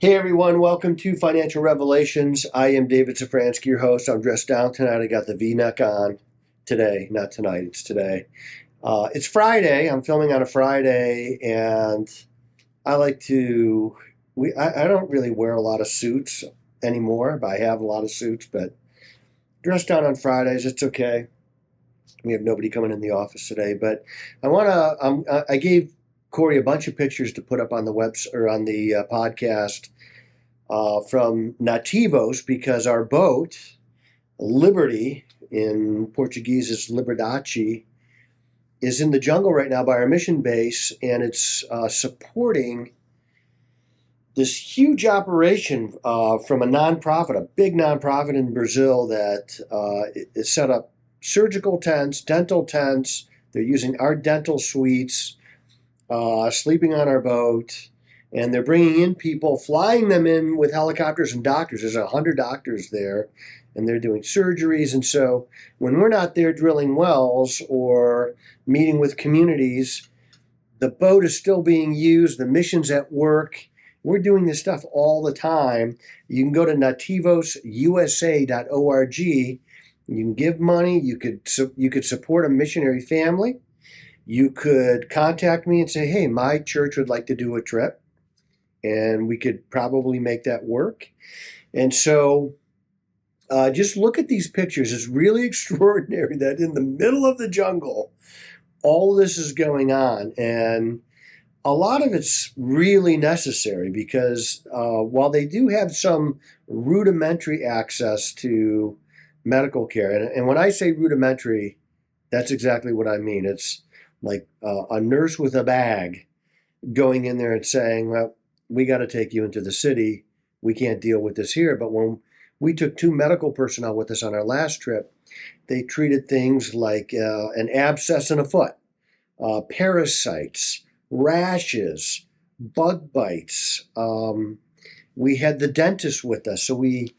Hey everyone, welcome to Financial Revelations. I am David Szafranski, your host. I'm dressed down tonight. I got the V-neck on today, not tonight, it's today. It's Friday. I'm filming on a Friday, and I like to. I don't really wear a lot of suits anymore, but I have a lot of suits. But dressed down on Fridays, it's okay. We have nobody coming in the office today, but I want to. I gave Corey a bunch of pictures to put up on the or on the podcast from Nativos, because our boat, Liberty, in Portuguese is Liberdade, is in the jungle right now by our mission base, and it's supporting this huge operation from a nonprofit, a big nonprofit in Brazil that is set up surgical tents, dental tents. They're using our dental suites, sleeping on our boat. And they're bringing in people, flying them in with helicopters and doctors. There's 100 doctors there, and they're doing surgeries. And so when we're not there drilling wells or meeting with communities, the boat is still being used. The mission's at work. We're doing this stuff all the time. You can go to nativosusa.org. You can give money. You could support a missionary family. You could contact me and say, hey, my church would like to do a trip. And we could probably make that work. And so just look at these pictures. It's really extraordinary that in the middle of the jungle, all this is going on. And a lot of it's really necessary because while they do have some rudimentary access to medical care, and when I say rudimentary, that's exactly what I mean. It's like a nurse with a bag going in there and saying, well, we got to take you into the city. We can't deal with this here. But when we took 2 medical personnel with us on our last trip, they treated things like an abscess in a foot, parasites, rashes, bug bites. We had the dentist with us, so we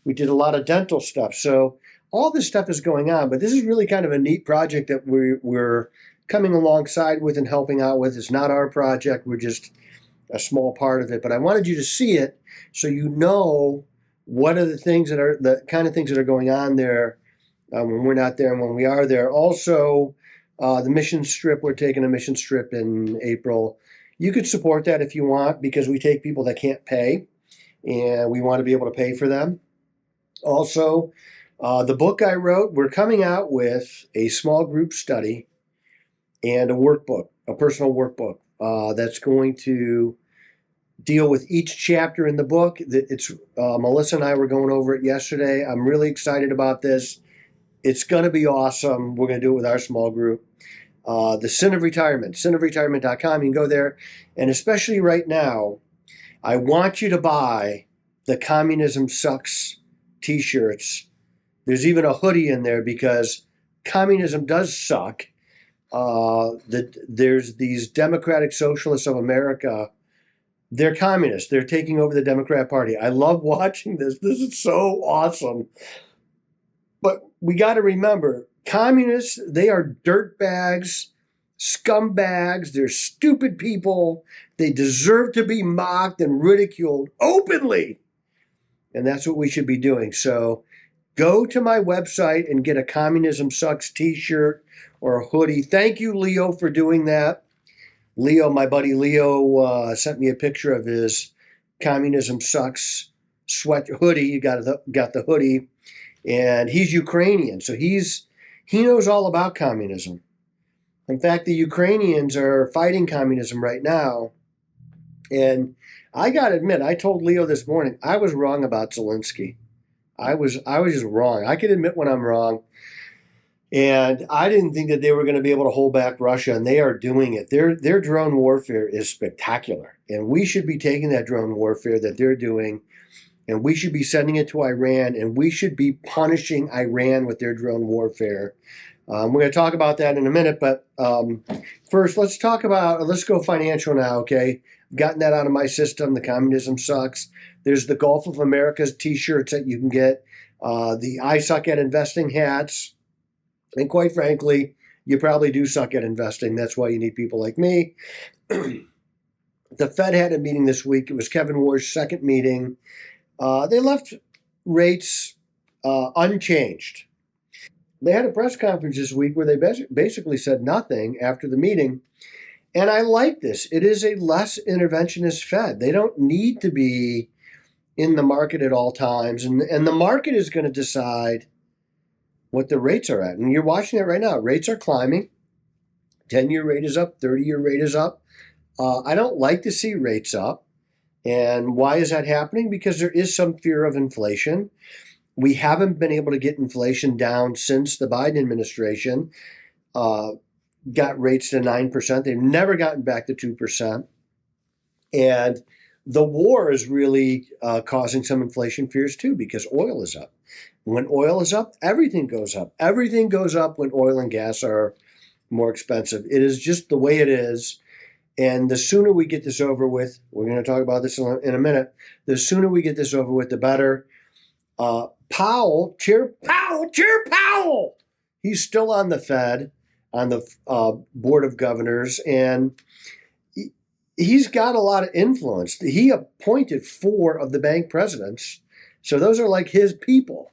did a lot of dental stuff. So all this stuff is going on, but this is really kind of a neat project that we're coming alongside with and helping out with. It's not our project. We're just a small part of it, but I wanted you to see it so you know what are the things that are the kind of things that are going on there when we're not there and when we are there. Also, the mission trip, we're taking a mission trip in April. You could support that if you want, because we take people that can't pay, and we want to be able to pay for them. Also, the book I wrote, we're coming out with a small group study and a workbook, a personal workbook. That's going to deal with each chapter in the book. It's Melissa and I were going over it yesterday. I'm really excited about this. It's going to be awesome. We're going to do it with our small group. The Sin of Retirement, sinofretirement.com. You can go there. And especially right now, I want you to buy the Communism Sucks t-shirts. There's even a hoodie in there because communism does suck. There's these Democratic Socialists of America. They're communists. They're taking over the Democrat Party. I love watching this. This is so awesome. But we got to remember, communists, they are dirtbags, scumbags. They're stupid people. They deserve to be mocked and ridiculed openly. And that's what we should be doing. So go to my website and get a Communism Sucks t-shirt or a hoodie. Thank you, Leo, for doing that. Leo, my buddy Leo, sent me a picture of his Communism Sucks sweat hoodie. You got the hoodie, and he's Ukrainian, so he knows all about communism. In fact, the Ukrainians are fighting communism right now, and I got to admit, I told Leo this morning I was wrong about Zelensky. I was just wrong. I can admit when I'm wrong. And I didn't think that they were going to be able to hold back Russia, and they are doing it. Their drone warfare is spectacular, and we should be taking that drone warfare that they're doing, and we should be sending it to Iran, and we should be punishing Iran with their drone warfare. We're going to talk about that in a minute, but first, let's go financial now, okay? I've gotten that out of my system. The communism sucks. There's the Gulf of America's t-shirts that you can get, the I Suck at Investing hats. And quite frankly, you probably do suck at investing. That's why you need people like me. The Fed had a meeting this week. It was Kevin Warsh's second meeting. They left rates unchanged. They had a press conference this week where they basically said nothing after the meeting. And I like this. It is a less interventionist Fed. They don't need to be in the market at all times. And the market is going to decide what the rates are at. And you're watching it right now. Rates are climbing. 10-year rate is up. 30-year rate is up. I don't like to see rates up. And why is that happening? Because there is some fear of inflation. We haven't been able to get inflation down since the Biden administration got rates to 9%. They've never gotten back to 2%. And the war is really causing some inflation fears too, because oil is up. When oil is up, everything goes up. Everything goes up when oil and gas are more expensive. It is just the way it is. And the sooner we get this over with, we're going to talk about this in a minute, the sooner we get this over with, the better. Chair Powell, he's still on the Fed, on the Board of Governors, and he's got a lot of influence. He appointed 4 of the bank presidents, so those are like his people.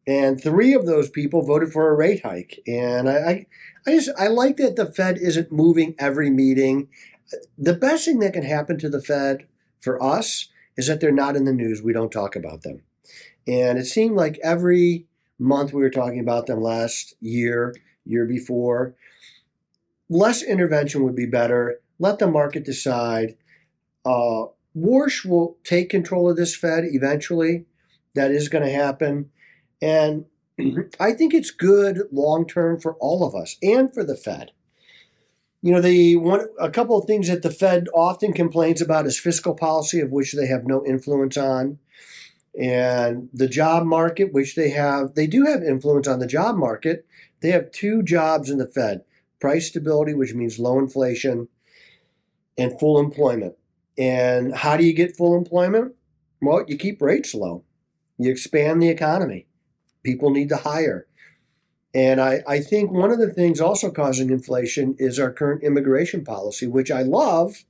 And 3 of those people voted for a rate hike. And I like that the Fed isn't moving every meeting. The best thing that can happen to the Fed for us is that they're not in the news. We don't talk about them. And it seemed like every month we were talking about them last year before. Less intervention would be better. Let the market decide. Warsh will take control of this Fed eventually. That is going to happen. And I think it's good long-term for all of us and for the Fed. You know, a couple of things that the Fed often complains about is fiscal policy, of which they have no influence on, and the job market, which they do have influence on the job market. They have 2 jobs in the Fed: price stability, which means low inflation, and full employment. And how do you get full employment? Well, you keep rates low. You expand the economy. People need to hire. And I think one of the things also causing inflation is our current immigration policy, which I love,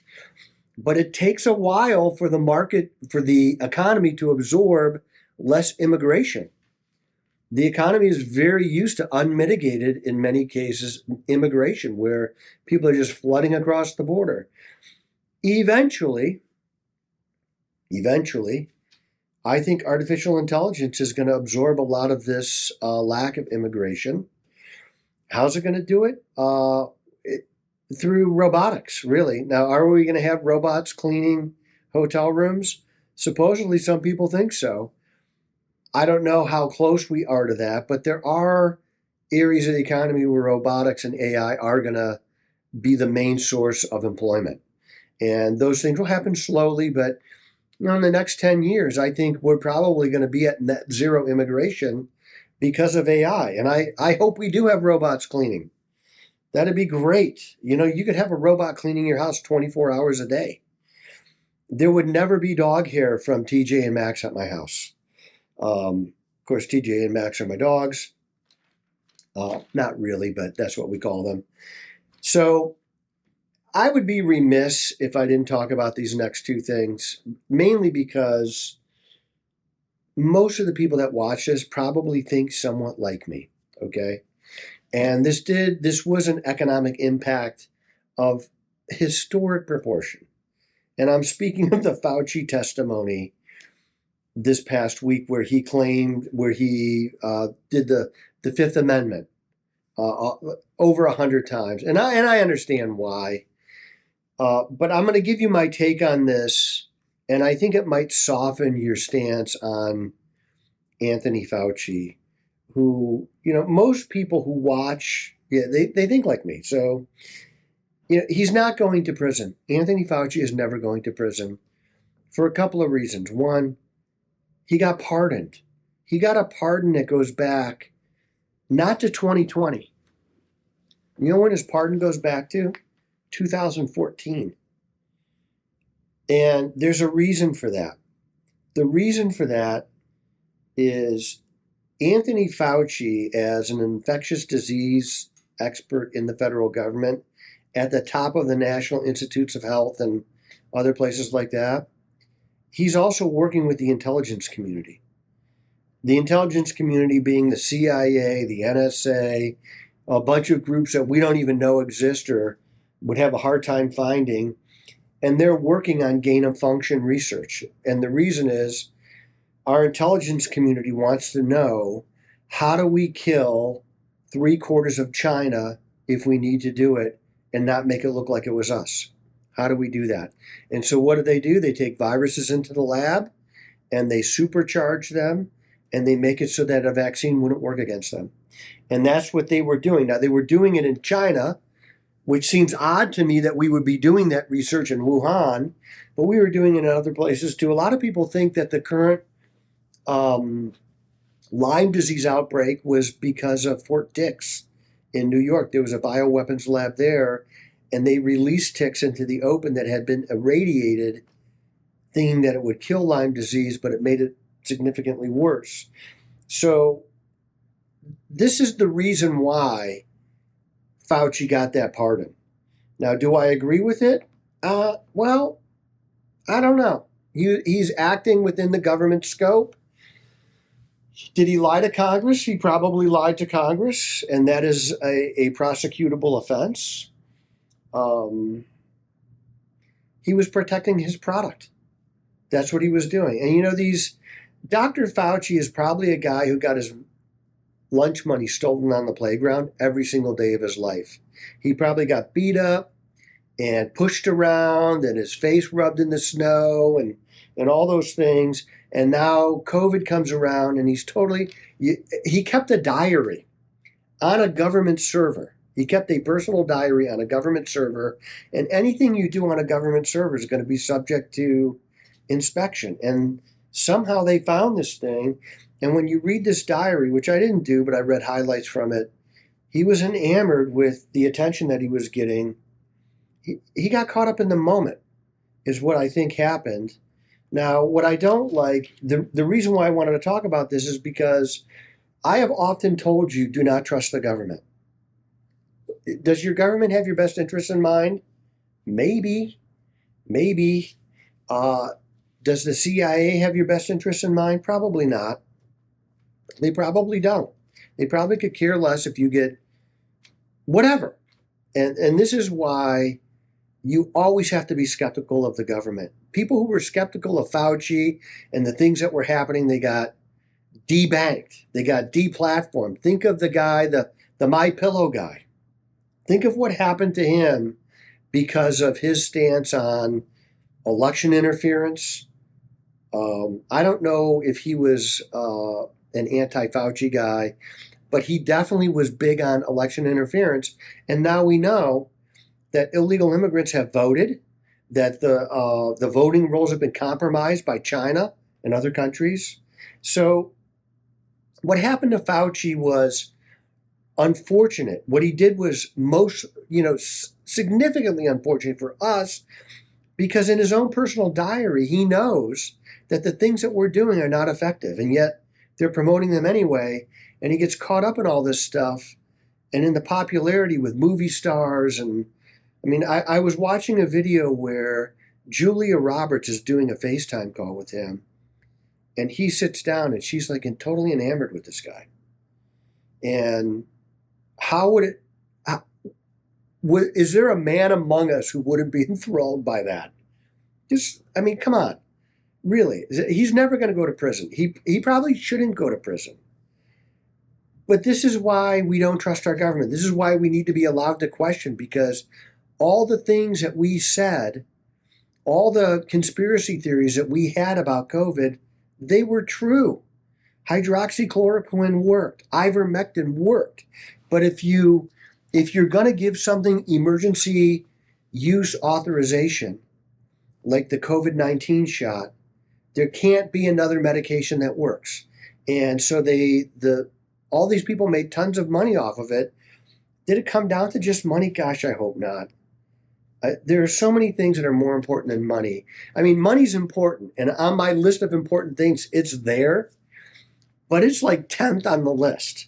but it takes a while for the economy to absorb less immigration. The economy is very used to unmitigated, in many cases, immigration, where people are just flooding across the border. Eventually, I think artificial intelligence is going to absorb a lot of this lack of immigration. How's it going to do it? Through robotics, really. Now, are we going to have robots cleaning hotel rooms? Supposedly, some people think so. I don't know how close we are to that, but there are areas of the economy where robotics and AI are going to be the main source of employment. And those things will happen slowly, but in the next 10 years, I think we're probably going to be at net zero immigration because of AI. And I hope we do have robots cleaning. That'd be great. You could have a robot cleaning your house 24 hours a day. There would never be dog hair from TJ and Max at my house. Of course, TJ and Max are my dogs. Not really, but that's what we call them. So I would be remiss if I didn't talk about these next 2 things, mainly because most of the people that watch this probably think somewhat like me, okay? And this was an economic impact of historic proportion. And I'm speaking of the Fauci testimony this past week where he did the Fifth Amendment over 100 times. And I understand why. But I'm going to give you my take on this, and I think it might soften your stance on Anthony Fauci, who, most people who watch, they think like me. So, he's not going to prison. Anthony Fauci is never going to prison for a couple of reasons. One, he got pardoned. He got a pardon that goes back not to 2020. You know when his pardon goes back to? 2014. And there's a reason for that. The reason for that is Anthony Fauci, as an infectious disease expert in the federal government, at the top of the National Institutes of Health and other places like that. He's also working with the intelligence community. The intelligence community being the CIA, the NSA, a bunch of groups that we don't even know exist or would have a hard time finding. And they're working on gain of function research. And the reason is our intelligence community wants to know, how do we kill 3/4 of China if we need to do it and not make it look like it was us? How do we do that? And so what do? They take viruses into the lab and they supercharge them and they make it so that a vaccine wouldn't work against them. And that's what they were doing. Now, they were doing it in China, which seems odd to me that we would be doing that research in Wuhan, but we were doing it in other places too. A lot of people think that the current Lyme disease outbreak was because of Fort Dix in New York. There was a bioweapons lab there, and they released ticks into the open that had been irradiated, thinking that it would kill Lyme disease, but it made it significantly worse. So this is the reason why Fauci got that pardon. Now, do I agree with it? Well, I don't know. He's acting within the government scope. Did he lie to Congress? He probably lied to Congress, and that is a prosecutable offense. He was protecting his product. That's what he was doing. And Dr. Fauci is probably a guy who got his lunch money stolen on the playground every single day of his life. He probably got beat up and pushed around and his face rubbed in the snow and all those things. And now COVID comes around and he kept a diary on a government server. He kept a personal diary on a government server, and anything you do on a government server is going to be subject to inspection. And somehow they found this thing. And when you read this diary, which I didn't do, but I read highlights from it, he was enamored with the attention that he was getting. He got caught up in the moment, is what I think happened. Now, what I don't like, the reason why I wanted to talk about this is because I have often told you, do not trust the government. Does your government have your best interests in mind? Maybe. Does the CIA have your best interests in mind? Probably not. They probably don't. They probably could care less if you get whatever. And this is why you always have to be skeptical of the government. People who were skeptical of Fauci and the things that were happening, they got debanked. They got deplatformed. Think of the guy, the MyPillow guy. Think of what happened to him because of his stance on election interference. I don't know if he was an anti-Fauci guy, but he definitely was big on election interference. And now we know that illegal immigrants have voted, that the voting rolls have been compromised by China and other countries. So what happened to Fauci was unfortunate. What he did was significantly unfortunate for us, because in his own personal diary, he knows that the things that we're doing are not effective, and yet they're promoting them anyway, and he gets caught up in all this stuff and in the popularity with movie stars. And I was watching a video where Julia Roberts is doing a FaceTime call with him, and he sits down and she's like totally enamored with this guy. And is there a man among us who wouldn't be enthralled by that? Come on. Really, he's never going to go to prison. He probably shouldn't go to prison. But this is why we don't trust our government. This is why we need to be allowed to question, because all the things that we said, all the conspiracy theories that we had about COVID, they were true. Hydroxychloroquine worked. Ivermectin worked. But if you're going to give something emergency use authorization, like the COVID-19 shot, there can't be another medication that works. And so all these people made tons of money off of it. Did it come down to just money? Gosh, I hope not. There are so many things that are more important than money. Money's important. And on my list of important things, it's there. But it's like 10th on the list.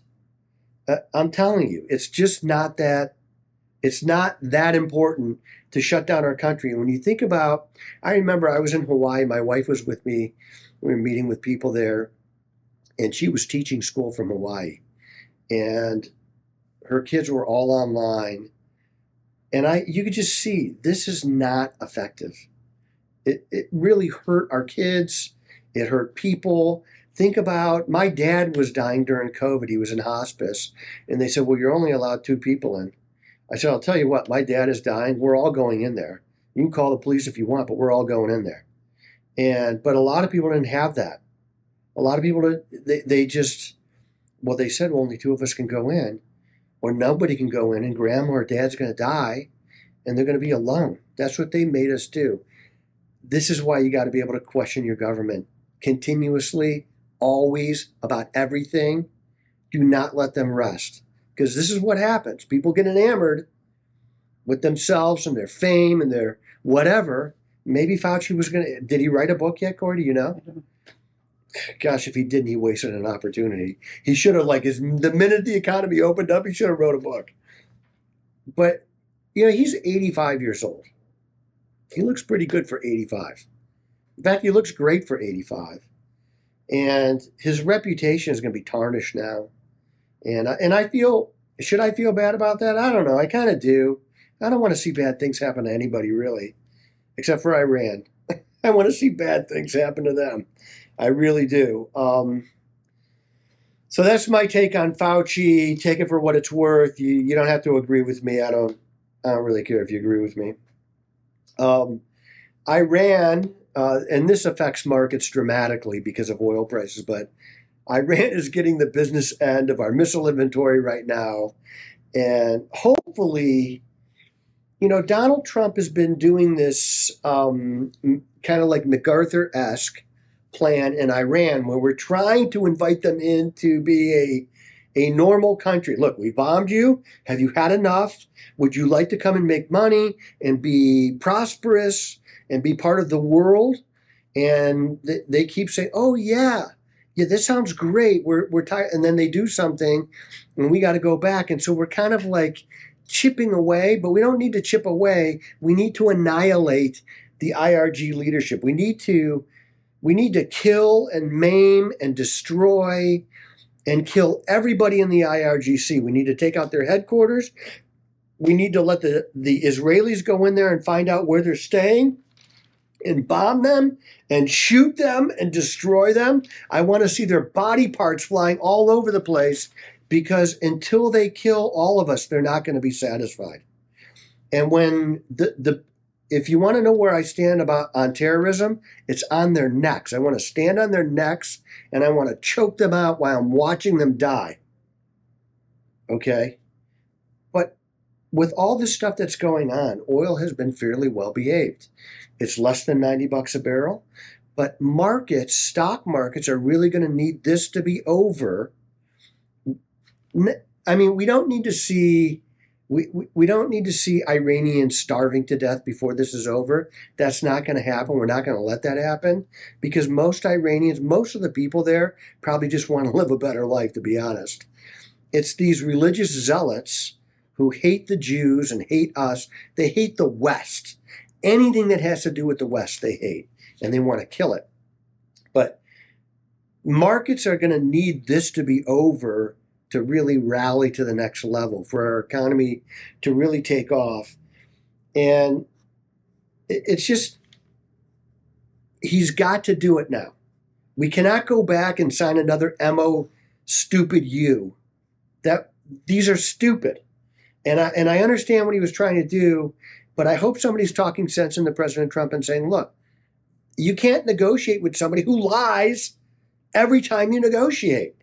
I'm telling you, it's just not that. It's not that important to shut down our country. And when you think about, I remember I was in Hawaii, my wife was with me, we were meeting with people there, and she was teaching school from Hawaii. And her kids were all online. And you could just see, this is not effective. It really hurt our kids. It hurt people. Think about, my dad was dying during COVID. He was in hospice. And they said, well, you're only allowed 2 people in. I said, I'll tell you what, my dad is dying. We're all going in there. You can call the police if you want, but we're all going in there. But a lot of people didn't have that. A lot of people, they just, well, they said, well, only 2 of us can go in. Or nobody can go in, and grandma or dad's going to die, and they're going to be alone. That's what they made us do. This is why you got to be able to question your government continuously, always, about everything. Do not let them rest. Because this is what happens. People get enamored with themselves and their fame and their whatever. Maybe Fauci was going to, did he write a book yet, Corey? Do you know? Gosh, if he didn't, he wasted an opportunity. He should have, the minute the economy opened up, he should have wrote a book. But, he's 85 years old. He looks pretty good for 85. In fact, he looks great for 85. And his reputation is going to be tarnished now. And I feel, should I feel bad about that? I don't know. I kind of do. I don't want to see bad things happen to anybody, really, except for Iran. I want to see bad things happen to them. I really do. So that's my take on Fauci. Take it for what it's worth. You don't have to agree with me. I don't really care if you agree with me. Iran, and this affects markets dramatically because of oil prices, but Iran is getting the business end of our missile inventory right now. And hopefully, Donald Trump has been doing this kind of like MacArthur-esque plan in Iran, where we're trying to invite them in to be a normal country. Look, we bombed you. Have you had enough? Would you like to come and make money and be prosperous and be part of the world? And they keep saying, oh, yeah, this sounds great. We're tired. And then they do something and we got to go back. And so we're kind of like chipping away, but we don't need to chip away. We need to annihilate the IRG leadership. We need to kill and maim and destroy and kill everybody in the IRGC. We need to take out their headquarters. We need to let the Israelis go in there and find out where they're staying and bomb them and shoot them and destroy them. I want to see their body parts flying all over the place, because until they kill all of us, they're not going to be satisfied. And when if you want to know where I stand on terrorism, it's on their necks. I want to stand on their necks and I want to choke them out while I'm watching them die. Okay? But with all this stuff that's going on, oil has been fairly well behaved. It's less than $90 a barrel. But stock markets are really going to need this to be over. I mean, we don't need to see Iranians starving to death before this is over. That's not going to happen. We're not going to let that happen, because most Iranians, most of the people there, probably just want to live a better life, to be honest. It's these religious zealots who hate the Jews and hate us. They hate the West. Anything that has to do with the West, they hate, and they want to kill it. But markets are going to need this to be over to really rally to the next level, for our economy to really take off. And it's just, he's got to do it now. We cannot go back and sign another MO stupid U. These are stupid. And I understand what he was trying to do, but I hope somebody's talking sense into President Trump and saying, look, you can't negotiate with somebody who lies every time you negotiate.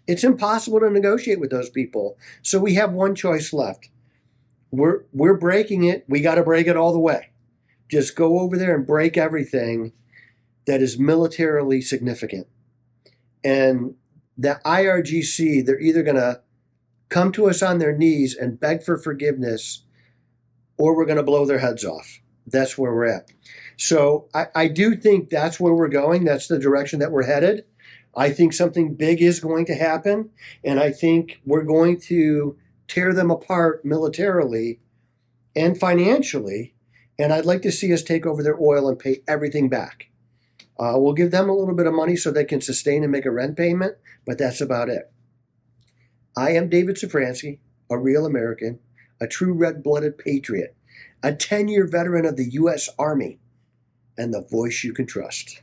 It's impossible to negotiate with those people. So we have one choice left. We're breaking it. We got to break it all the way. Just go over there and break everything that is militarily significant. And the IRGC, they're either going to come to us on their knees and beg for forgiveness, or we're going to blow their heads off. That's where we're at. So I do think that's where we're going. That's the direction that we're headed. I think something big is going to happen, and I think we're going to tear them apart militarily and financially, And I'd like to see us take over their oil and pay everything back. We'll give them a little bit of money so they can sustain and make a rent payment, but that's about it. I am David Szafranski, a real American, a true red-blooded patriot, a 10-year veteran of the U.S. Army, and the voice you can trust.